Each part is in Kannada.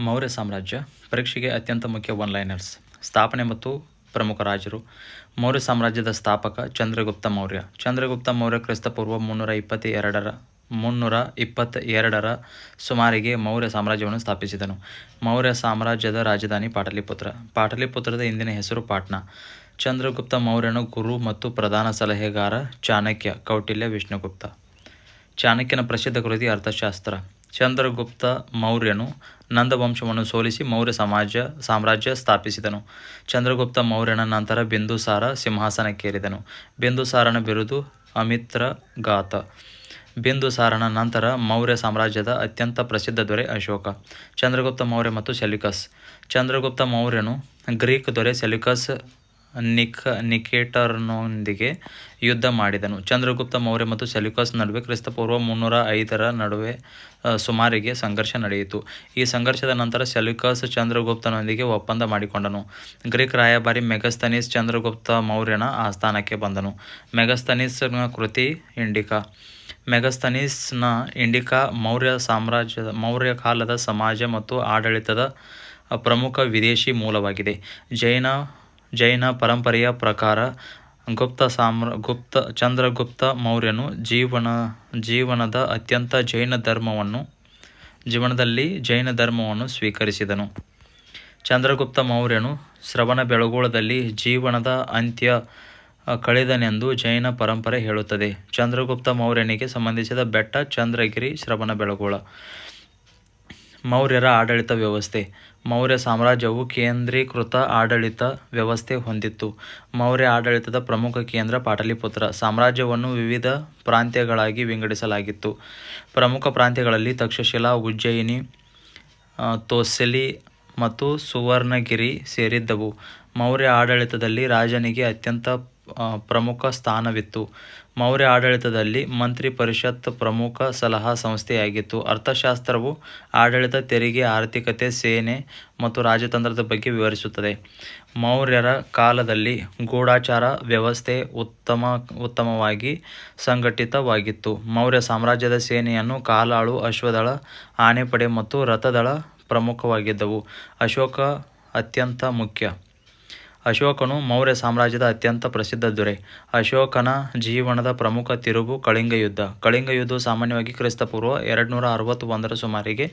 ಮೌರ್ಯ ಸಾಮ್ರಾಜ್ಯ ಪರೀಕ್ಷೆಗೆ ಅತ್ಯಂತ ಮುಖ್ಯ ಒನ್-ಲೈನರ್ಸ್. ಸ್ಥಾಪನೆ ಮತ್ತು ಪ್ರಮುಖ ರಾಜರು. ಮೌರ್ಯ ಸಾಮ್ರಾಜ್ಯದ ಸ್ಥಾಪಕ ಚಂದ್ರಗುಪ್ತ ಮೌರ್ಯ. ಚಂದ್ರಗುಪ್ತ ಮೌರ್ಯ ಕ್ರಿಸ್ತಪೂರ್ವ 322ರ ಸುಮಾರಿಗೆ ಮೌರ್ಯ ಸಾಮ್ರಾಜ್ಯವನ್ನು ಸ್ಥಾಪಿಸಿದನು. ಮೌರ್ಯ ಸಾಮ್ರಾಜ್ಯದ ರಾಜಧಾನಿ ಪಾಟಲಿಪುತ್ರ. ಪಾಟಲಿಪುತ್ರದ ಇಂದಿನ ಹೆಸರು ಪಾಟ್ನಾ. ಚಂದ್ರಗುಪ್ತ ಮೌರ್ಯನ ಗುರು ಮತ್ತು ಪ್ರಧಾನ ಸಲಹೆಗಾರ ಚಾಣಕ್ಯ, ಕೌಟಿಲ್ಯ, ವಿಷ್ಣುಗುಪ್ತ. ಚಾಣಕ್ಯನ ಪ್ರಸಿದ್ಧ ಕೃತಿ ಅರ್ಥಶಾಸ್ತ್ರ. ಚಂದ್ರಗುಪ್ತ ಮೌರ್ಯನು ನಂದವಂಶವನ್ನು ಸೋಲಿಸಿ ಮೌರ್ಯ ಸಾಮ್ರಾಜ್ಯ ಸ್ಥಾಪಿಸಿದನು. ಚಂದ್ರಗುಪ್ತ ಮೌರ್ಯನ ನಂತರ ಬಿಂದುಸಾರ ಸಿಂಹಾಸನಕ್ಕೇರಿದನು. ಬಿಂದುಸಾರನ ಬಿರುದು ಅಮಿತ್ರಘಾತ. ಬಿಂದುಸಾರನ ನಂತರ ಮೌರ್ಯ ಸಾಮ್ರಾಜ್ಯದ ಅತ್ಯಂತ ಪ್ರಸಿದ್ಧ ದೊರೆ ಅಶೋಕ. ಚಂದ್ರಗುಪ್ತ ಮೌರ್ಯ ಮತ್ತು ಸೆಲ್ಯೂಕಸ್. ಚಂದ್ರಗುಪ್ತ ಮೌರ್ಯನು ಗ್ರೀಕ್ ದೊರೆ ಸೆಲ್ಯೂಕಸ್ ನಿಕೇಟರ್ನೊಂದಿಗೆ ಯುದ್ಧ ಮಾಡಿದನು. ಚಂದ್ರಗುಪ್ತ ಮೌರ್ಯ ಮತ್ತು ಸೆಲ್ಯೂಕಸ್ ನಡುವೆ ಕ್ರಿಸ್ತಪೂರ್ವ 305ರ ನಡುವೆ ಸುಮಾರಿಗೆ ಸಂಘರ್ಷ ನಡೆಯಿತು. ಈ ಸಂಘರ್ಷದ ನಂತರ ಸೆಲ್ಯೂಕಸ್ ಚಂದ್ರಗುಪ್ತನೊಂದಿಗೆ ಒಪ್ಪಂದ ಮಾಡಿಕೊಂಡನು. ಗ್ರೀಕ್ ರಾಯಭಾರಿ ಮೆಗಸ್ತನೀಸ್ ಚಂದ್ರಗುಪ್ತ ಮೌರ್ಯನ ಆಸ್ಥಾನಕ್ಕೆ ಬಂದನು. ಮೆಗಸ್ತನೀಸ್ನ ಕೃತಿ ಇಂಡಿಕಾ. ಮೆಗಸ್ತನೀಸ್ನ ಇಂಡಿಕಾ ಮೌರ್ಯ ಕಾಲದ ಸಮಾಜ ಮತ್ತು ಆಡಳಿತದ ಪ್ರಮುಖ ವಿದೇಶಿ ಮೂಲವಾಗಿದೆ. ಜೈನ ಪರಂಪರೆಯ ಪ್ರಕಾರ ಚಂದ್ರಗುಪ್ತ ಮೌರ್ಯನು ಜೀವನದಲ್ಲಿ ಜೈನ ಧರ್ಮವನ್ನು ಸ್ವೀಕರಿಸಿದನು. ಚಂದ್ರಗುಪ್ತ ಮೌರ್ಯನು ಶ್ರವಣಬೆಳಗೊಳದಲ್ಲಿ ಜೀವನದ ಅಂತ್ಯ ಕಳೆದನೆಂದು ಜೈನ ಪರಂಪರೆ ಹೇಳುತ್ತದೆ. ಚಂದ್ರಗುಪ್ತ ಮೌರ್ಯನಿಗೆ ಸಂಬಂಧಿಸಿದ ಬೆಟ್ಟ ಚಂದ್ರಗಿರಿ ಶ್ರವಣಬೆಳಗೊಳ. ಮೌರ್ಯರ ಆಡಳಿತ ವ್ಯವಸ್ಥೆ. ಮೌರ್ಯ ಸಾಮ್ರಾಜ್ಯವು ಕೇಂದ್ರೀಕೃತ ಆಡಳಿತ ವ್ಯವಸ್ಥೆ ಹೊಂದಿತ್ತು. ಮೌರ್ಯ ಆಡಳಿತದ ಪ್ರಮುಖ ಕೇಂದ್ರ ಪಾಟಲಿಪುತ್ರ. ಸಾಮ್ರಾಜ್ಯವನ್ನು ವಿವಿಧ ಪ್ರಾಂತ್ಯಗಳಾಗಿ ವಿಂಗಡಿಸಲಾಗಿತ್ತು. ಪ್ರಮುಖ ಪ್ರಾಂತ್ಯಗಳಲ್ಲಿ ತಕ್ಷಶಿಲಾ, ಉಜ್ಜಯಿನಿ, ತೋಸಿಲಿ ಮತ್ತು ಸುವರ್ಣಗಿರಿ ಸೇರಿದ್ದವು. ಮೌರ್ಯ ಆಡಳಿತದಲ್ಲಿ ರಾಜನಿಗೆ ಅತ್ಯಂತ ಪ್ರಮುಖ ಸ್ಥಾನವಿತ್ತು. ಮೌರ್ಯ ಆಡಳಿತದಲ್ಲಿ ಮಂತ್ರಿ ಪರಿಷತ್ ಪ್ರಮುಖ ಸಲಹಾ ಸಂಸ್ಥೆಯಾಗಿತ್ತು. ಅರ್ಥಶಾಸ್ತ್ರವು ಆಡಳಿತ, ತೆರಿಗೆ, ಆರ್ಥಿಕತೆ, ಸೇನೆ ಮತ್ತು ರಾಜತಂತ್ರದ ಬಗ್ಗೆ ವಿವರಿಸುತ್ತದೆ. ಮೌರ್ಯರ ಕಾಲದಲ್ಲಿ ಗೂಢಚಾರ ವ್ಯವಸ್ಥೆ ಉತ್ತಮವಾಗಿ ಸಂಘಟಿತವಾಗಿತ್ತು. ಮೌರ್ಯ ಸಾಮ್ರಾಜ್ಯದ ಸೇನೆಯನ್ನು ಕಾಲಾಳು, ಅಶ್ವದಳ, ಆನೆಪಡೆ ಮತ್ತು ರಥದಳ ಪ್ರಮುಖವಾಗಿದ್ದವು. ಅಶೋಕ ಅತ್ಯಂತ ಮುಖ್ಯ. ಅಶೋಕನು ಮೌರ್ಯ ಸಾಮ್ರಾಜ್ಯದ ಅತ್ಯಂತ ಪ್ರಸಿದ್ಧ ದೊರೆ. ಅಶೋಕನ ಜೀವನದ ಪ್ರಮುಖ ತಿರುವು ಕಳಿಂಗ ಯುದ್ಧ. ಕಳಿಂಗ ಯುದ್ಧವು ಸಾಮಾನ್ಯವಾಗಿ ಕ್ರಿಸ್ತಪೂರ್ವ 261ರ ಸುಮಾರಿಗೆ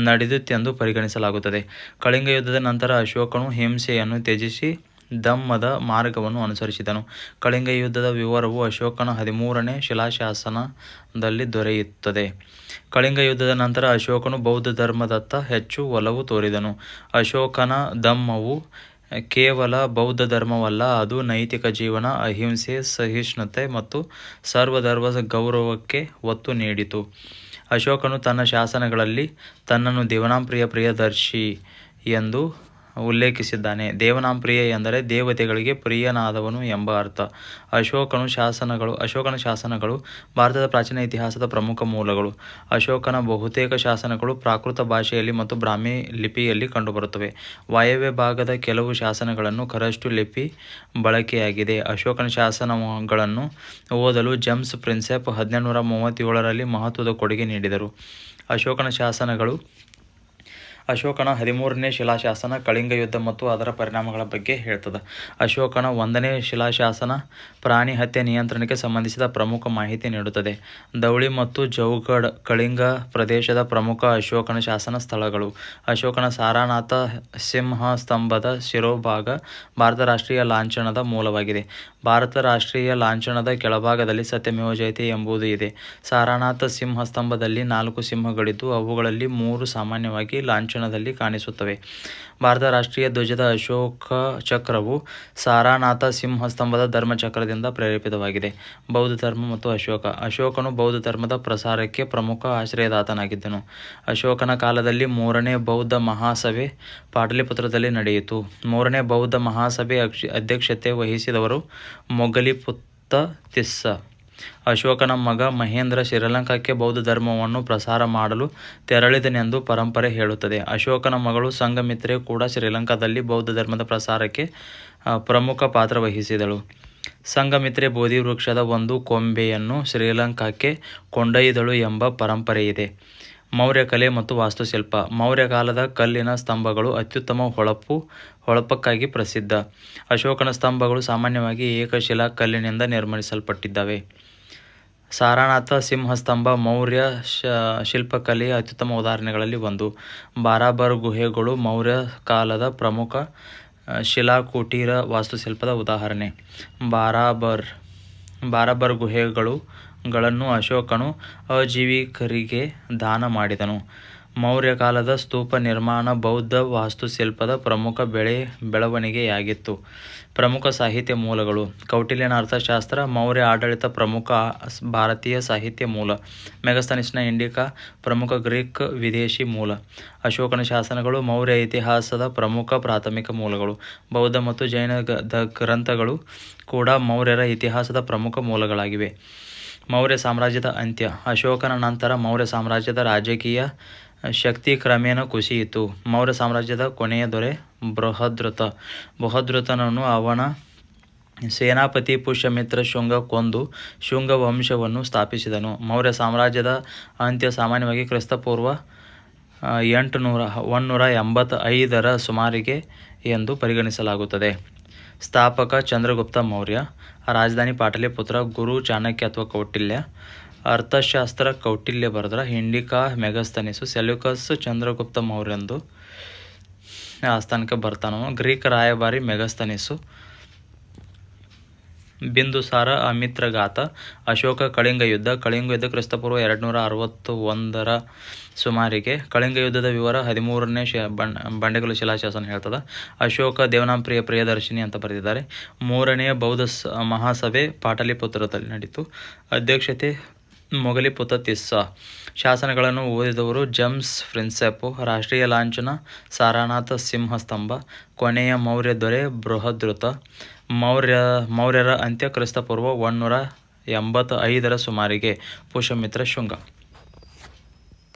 ನಡೆದಿತೆಂದು ಪರಿಗಣಿಸಲಾಗುತ್ತದೆ. ಕಳಿಂಗ ಯುದ್ಧದ ನಂತರ ಅಶೋಕನು ಹಿಂಸೆಯನ್ನು ತ್ಯಜಿಸಿ ಧಮ್ಮದ ಮಾರ್ಗವನ್ನು ಅನುಸರಿಸಿದನು. ಕಳಿಂಗ ಯುದ್ಧದ ವಿವರವು ಅಶೋಕನ 13ನೇ ಶಿಲಾಶಾಸನದಲ್ಲಿ ದೊರೆಯುತ್ತದೆ. ಕಳಿಂಗ ಯುದ್ಧದ ನಂತರ ಅಶೋಕನು ಬೌದ್ಧ ಧರ್ಮದತ್ತ ಹೆಚ್ಚು ಒಲವು ತೋರಿದನು. ಅಶೋಕನ ಧಮ್ಮವು ಕೇವಲ ಬೌದ್ಧ ಧರ್ಮವಲ್ಲ, ಅದು ನೈತಿಕ ಜೀವನ, ಅಹಿಂಸೆ, ಸಹಿಷ್ಣುತೆ ಮತ್ತು ಸರ್ವಧರ್ಮ ಗೌರವಕ್ಕೆ ಒತ್ತು ನೀಡಿತು. ಅಶೋಕನು ತನ್ನ ಶಾಸನಗಳಲ್ಲಿ ತನ್ನನ್ನು ದೇವನಾಂಪ್ರಿಯ ಪ್ರಿಯದರ್ಶಿ ಎಂದು ಉಲ್ಲೇಖಿಸಿದ್ದಾನೆ. ದೇವನಾಂಪ್ರಿಯ ಎಂದರೆ ದೇವತೆಗಳಿಗೆ ಪ್ರಿಯನಾದವನು ಎಂಬ ಅರ್ಥ. ಅಶೋಕನ ಶಾಸನಗಳು ಭಾರತದ ಪ್ರಾಚೀನ ಇತಿಹಾಸದ ಪ್ರಮುಖ ಮೂಲಗಳು. ಅಶೋಕನ ಬಹುತೇಕ ಶಾಸನಗಳು ಪ್ರಾಕೃತ ಭಾಷೆಯಲ್ಲಿ ಮತ್ತು ಬ್ರಾಹ್ಮಿ ಲಿಪಿಯಲ್ಲಿ ಕಂಡುಬರುತ್ತವೆ. ವಾಯವ್ಯ ಭಾಗದ ಕೆಲವು ಶಾಸನಗಳನ್ನು ಕರಷ್ಟು ಲಿಪಿ ಬಳಕೆಯಾಗಿದೆ. ಅಶೋಕನ ಶಾಸನಗಳನ್ನು ಓದಲು ಜೇಮ್ಸ್ ಪ್ರಿನ್ಸೆಪ್ 1237ರಲ್ಲಿ ಮಹತ್ವದ ಕೊಡುಗೆ ನೀಡಿದರು. ಅಶೋಕನ 13ನೇ ಶಿಲಾಶಾಸನ ಕಳಿಂಗ ಯುದ್ಧ ಮತ್ತು ಅದರ ಪರಿಣಾಮಗಳ ಬಗ್ಗೆ ಹೇಳ್ತದೆ. ಅಶೋಕನ 1ನೇ ಶಿಲಾಶಾಸನ ಪ್ರಾಣಿ ಹತ್ಯೆ ನಿಯಂತ್ರಣಕ್ಕೆ ಸಂಬಂಧಿಸಿದ ಪ್ರಮುಖ ಮಾಹಿತಿ ನೀಡುತ್ತದೆ. ಧೌಳಿ ಮತ್ತು ಜೌಗಢ ಕಳಿಂಗ ಪ್ರದೇಶದ ಪ್ರಮುಖ ಅಶೋಕನ ಶಾಸನ ಸ್ಥಳಗಳು. ಅಶೋಕನ ಸಾರನಾಥ ಸಿಂಹಸ್ತಂಭದ ಶಿರೋಭಾಗ ಭಾರತ ರಾಷ್ಟ್ರೀಯ ಲಾಂಛನದ ಮೂಲವಾಗಿದೆ. ಭಾರತ ರಾಷ್ಟ್ರೀಯ ಲಾಂಛನದ ಕೆಳಭಾಗದಲ್ಲಿ ಸತ್ಯಮೇವ ಜಯತೆ ಎಂಬುದು ಇದೆ. ಸಾರನಾಥ ಸಿಂಹಸ್ತಂಭದಲ್ಲಿ 4 ಸಿಂಹಗಳಿದ್ದು ಅವುಗಳಲ್ಲಿ 3 ಸಾಮಾನ್ಯವಾಗಿ ಲಾಂಛನದಲ್ಲಿ ಕಾಣಿಸುತ್ತವೆ. ಭಾರತ ರಾಷ್ಟ್ರೀಯ ಧ್ವಜದ ಅಶೋಕ ಚಕ್ರವು ಸಾರನಾಥ ಸಿಂಹಸ್ತಂಭದ ಧರ್ಮಚಕ್ರದಿಂದ ಪ್ರೇರೇಪಿತವಾಗಿದೆ. ಬೌದ್ಧ ಧರ್ಮ ಮತ್ತು ಅಶೋಕನು ಬೌದ್ಧ ಧರ್ಮದ ಪ್ರಸಾರಕ್ಕೆ ಪ್ರಮುಖ ಆಶ್ರಯದಾತನಾಗಿದ್ದನು. ಅಶೋಕನ ಕಾಲದಲ್ಲಿ 3ನೇ ಬೌದ್ಧ ಮಹಾಸಭೆ ಪಾಟಲಿಪುತ್ರದಲ್ಲಿ ನಡೆಯಿತು. 3ನೇ ಬೌದ್ಧ ಮಹಾಸಭೆ ಅಧ್ಯಕ್ಷತೆ ವಹಿಸಿದವರು ಮೊಗಲಿಪುತ್ತ ತಿಸ್ಸ. ಅಶೋಕನ ಮಗ ಮಹೇಂದ್ರ ಶ್ರೀಲಂಕಾಕ್ಕೆ ಬೌದ್ಧ ಧರ್ಮವನ್ನು ಪ್ರಸಾರ ಮಾಡಲು ತೆರಳಿದನೆಂದು ಪರಂಪರೆ ಹೇಳುತ್ತದೆ. ಅಶೋಕನ ಮಗಳು ಸಂಘಮಿತ್ರೆ ಕೂಡ ಶ್ರೀಲಂಕಾದಲ್ಲಿ ಬೌದ್ಧ ಧರ್ಮದ ಪ್ರಸಾರಕ್ಕೆ ಪ್ರಮುಖ ಪಾತ್ರ ವಹಿಸಿದಳು. ಸಂಘಮಿತ್ರೆ ಬೋಧಿ ವೃಕ್ಷದ ಒಂದು ಕೊಂಬೆಯನ್ನು ಶ್ರೀಲಂಕಾಕ್ಕೆ ಕೊಂಡೊಯ್ದಳು ಎಂಬ ಪರಂಪರೆಯಿದೆ. ಮೌರ್ಯ ಕಲೆ ಮತ್ತು ವಾಸ್ತುಶಿಲ್ಪ. ಮೌರ್ಯ ಕಾಲದ ಕಲ್ಲಿನ ಸ್ತಂಭಗಳು ಅತ್ಯುತ್ತಮ ಹೊಳಪಕ್ಕಾಗಿ ಪ್ರಸಿದ್ಧ. ಅಶೋಕನ ಸ್ತಂಭಗಳು ಸಾಮಾನ್ಯವಾಗಿ ಏಕಶಿಲಾ ಕಲ್ಲಿನಿಂದ ನಿರ್ಮಿಸಲ್ಪಟ್ಟಿದ್ದವೆ. ಸಾರನಾಥ ಸಿಂಹಸ್ತಂಭ ಮೌರ್ಯ ಶಿಲ್ಪಕಲೆಯ ಅತ್ಯುತ್ತಮ ಉದಾಹರಣೆಗಳಲ್ಲಿ ಒಂದು. ಬಾರಾಬರ್ ಗುಹೆಗಳು ಮೌರ್ಯ ಕಾಲದ ಪ್ರಮುಖ ಶಿಲಾಕುಟೀರ ವಾಸ್ತುಶಿಲ್ಪದ ಉದಾಹರಣೆ. ಬಾರಾಬರ್ ಗುಹೆಗಳನ್ನು ಅಶೋಕನು ಅಜೀವಿಕರಿಗೆ ದಾನ ಮಾಡಿದನು. ಮೌರ್ಯ ಕಾಲದ ಸ್ತೂಪ ನಿರ್ಮಾಣ ಬೌದ್ಧ ವಾಸ್ತುಶಿಲ್ಪದ ಪ್ರಮುಖ ಬೆಳವಣಿಗೆಯಾಗಿತ್ತು. ಪ್ರಮುಖ ಸಾಹಿತ್ಯ ಮೂಲಗಳು. ಕೌಟಿಲ್ಯನ ಅರ್ಥಶಾಸ್ತ್ರ. ಮೌರ್ಯ ಆಡಳಿತ ಪ್ರಮುಖ ಭಾರತೀಯ ಸಾಹಿತ್ಯ ಮೂಲ. ಮೆಗಸ್ತನೀಸ್ನ ಇಂಡಿಕಾ ಪ್ರಮುಖ ಗ್ರೀಕ್ ವಿದೇಶಿ ಮೂಲ. ಅಶೋಕನ ಶಾಸನಗಳು ಮೌರ್ಯ ಇತಿಹಾಸದ ಪ್ರಮುಖ ಪ್ರಾಥಮಿಕ ಮೂಲಗಳು. ಬೌದ್ಧ ಮತ್ತು ಜೈನ ಗ್ರಂಥಗಳು ಕೂಡ ಮೌರ್ಯರ ಇತಿಹಾಸದ ಪ್ರಮುಖ ಮೂಲಗಳಾಗಿವೆ. ಮೌರ್ಯ ಸಾಮ್ರಾಜ್ಯದ ಅಂತ್ಯ. ಅಶೋಕನ ನಂತರ ಮೌರ್ಯ ಸಾಮ್ರಾಜ್ಯದ ರಾಜಕೀಯ ಶಕ್ತಿ ಕ್ರಮೇಣ ಕುಸಿಯಿತು. ಮೌರ್ಯ ಸಾಮ್ರಾಜ್ಯದ ಕೊನೆಯ ದೊರೆ ಬೃಹದ್ರಥನನ್ನು ಅವನ ಸೇನಾಪತಿ ಪುಷ್ಯಮಿತ್ರ ಶುಂಗ ಕೊಂದು ಶುಂಗ ವಂಶವನ್ನು ಸ್ಥಾಪಿಸಿದನು. ಮೌರ್ಯ ಸಾಮ್ರಾಜ್ಯದ ಅಂತ್ಯ ಸಾಮಾನ್ಯವಾಗಿ ಕ್ರಿಸ್ತಪೂರ್ವ 185ರ ಸುಮಾರಿಗೆ ಎಂದು ಪರಿಗಣಿಸಲಾಗುತ್ತದೆ. ಸ್ಥಾಪಕ ಚಂದ್ರಗುಪ್ತ ಮೌರ್ಯ. ರಾಜಧಾನಿ ಪಾಟಲಿಪುತ್ರ. ಗುರು ಚಾಣಕ್ಯ ಅಥವಾ ಕೌಟಿಲ್ಯ. ಅರ್ಥಶಾಸ್ತ್ರ ಕೌಟಿಲ್ಯ ಬರೆದ್ರ. Indica Megasthenes. ಸೆಲ್ಯೂಕಸ್ ಚಂದ್ರಗುಪ್ತ ಮೌರ್ಯಂದು ಆಸ್ಥಾನಕ್ಕೆ ಬರ್ತಾನವ. ಗ್ರೀಕ್ ರಾಯಭಾರಿ ಮೆಗಸ್ತನೀಸು. ಬಿಂದುಸಾರ ಅಮಿತ್ರಘಾತ. ಅಶೋಕ ಕಳಿಂಗ ಯುದ್ಧ. ಕಳಿಂಗ ಯುದ್ಧ ಕ್ರಿಸ್ತಪೂರ್ವ 261ರ ಸುಮಾರಿಗೆ. ಕಳಿಂಗ ಯುದ್ಧದ ವಿವರ 13ನೇ ಬಂಡೆಕಲ್ಲು ಶಿಲಾಶಾಸನ ಹೇಳ್ತದೆ. ಅಶೋಕ ದೇವನಾಂಪ್ರಿಯ ಪ್ರಿಯದರ್ಶಿನಿ ಅಂತ ಬರೆದಿದ್ದಾರೆ. 3ನೇ ಬೌದ್ಧ ಮಹಾಸಭೆ ಪಾಟಲಿಪುತ್ರದಲ್ಲಿ ನಡೀತು. ಅಧ್ಯಕ್ಷತೆ ಮೊಗಲಿಪುತ ತಿಸ್ಸಾ. ಶಾಸನಗಳನ್ನು ಓದಿದವರು ಜೇಮ್ಸ್ ಪ್ರಿನ್ಸೆಪ್. ರಾಷ್ಟ್ರೀಯ ಲಾಂಛನ ಸಾರನಾಥ ಸಿಂಹಸ್ತಂಭ. ಕೊನೆಯ ಮೌರ್ಯ ದೊರೆ ಬೃಹದ್ರಥ. ಮೌರ್ಯರ ಅಂತ್ಯ ಕ್ರಿಸ್ತಪೂರ್ವ 185ರ ಸುಮಾರಿಗೆ. ಪುಷ್ಯಮಿತ್ರ ಶುಂಗ.